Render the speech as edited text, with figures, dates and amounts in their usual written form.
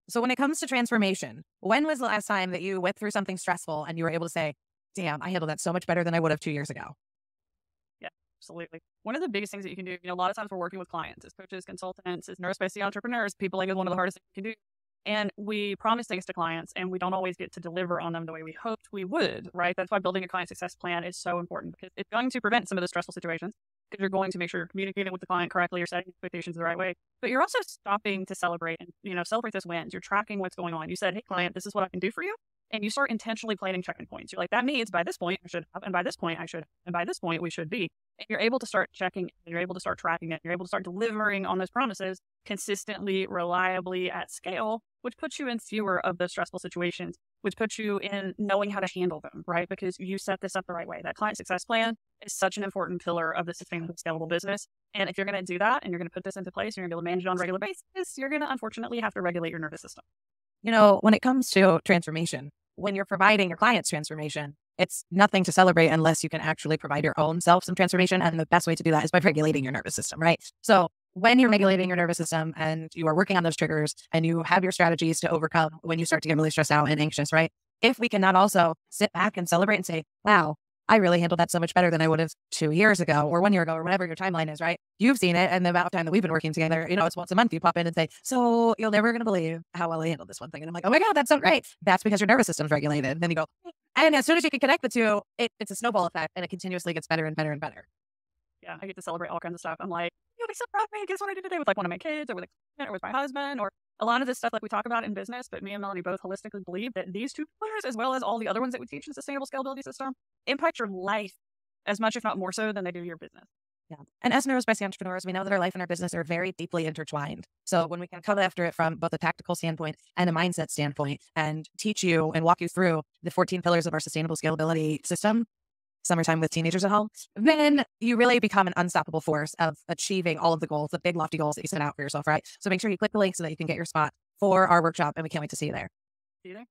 So when it comes to transformation, when was the last time that you went through something stressful and you were able to say, damn, I handled that so much better than I would have 2 years ago? Yeah, absolutely. One of the biggest things that you can do, a lot of times we're working with clients, as coaches, consultants, as neurospace entrepreneurs, people like is one of the hardest things you can do. And we promise things to clients and we don't always get to deliver on them the way we hoped we would, right? That's why building a client success plan is so important because it's going to prevent some of the stressful situations because you're going to make sure you're communicating with the client correctly, you're setting expectations the right way, but you're also stopping to celebrate and, celebrate those wins. You're tracking what's going on. You said, hey, client, this is what I can do for you. And you start intentionally planning check-in points. You're like, that means by this point I should have, and by this point I should, and by this point we should be. And you're able to start checking, and you're able to start tracking it. You're able to start delivering on those promises consistently, reliably at scale, which puts you in fewer of those stressful situations, which puts you in knowing how to handle them, right? Because you set this up the right way. That client success plan is such an important pillar of the sustainable, scalable business. And if you're going to do that and you're going to put this into place and you're going to be able to manage it on a regular basis, you're going to unfortunately have to regulate your nervous system. When it comes to transformation, when you're providing your clients transformation, it's nothing to celebrate unless you can actually provide your own self some transformation. And the best way to do that is by regulating your nervous system, right? So when you're regulating your nervous system and you are working on those triggers and you have your strategies to overcome when you start to get really stressed out and anxious, right? If we cannot also sit back and celebrate and say, wow, I really handled that so much better than I would have 2 years ago or 1 year ago or whatever your timeline is, right? You've seen it. And the amount of time that we've been working together, it's once a month you pop in and say, so you're never going to believe how well I handled this one thing. And I'm like, oh my God, that's so great. That's because your nervous system's regulated. And then you go, and as soon as you can connect the two, it's a snowball effect and it continuously gets better and better and better. Yeah, I get to celebrate all kinds of stuff. I'm like, you'll be so proud of me. Guess what I did today with like one of my kids or with a client or with my husband or a lot of this stuff like we talk about in business, but me and Melanie both holistically believe that these two pillars, as well as all the other ones that we teach in the sustainable scalability system, impact your life as much, if not more so, than they do your business. Yeah. And as neurospicy entrepreneurs, we know that our life and our business are very deeply intertwined. So when we can come after it from both a tactical standpoint and a mindset standpoint and teach you and walk you through the 14 pillars of our sustainable scalability system, summertime with teenagers at home, then you really become an unstoppable force of achieving all of the goals, the big lofty goals that you set out for yourself, right? So make sure you click the link so that you can get your spot for our workshop and we can't wait to see you there. See you there.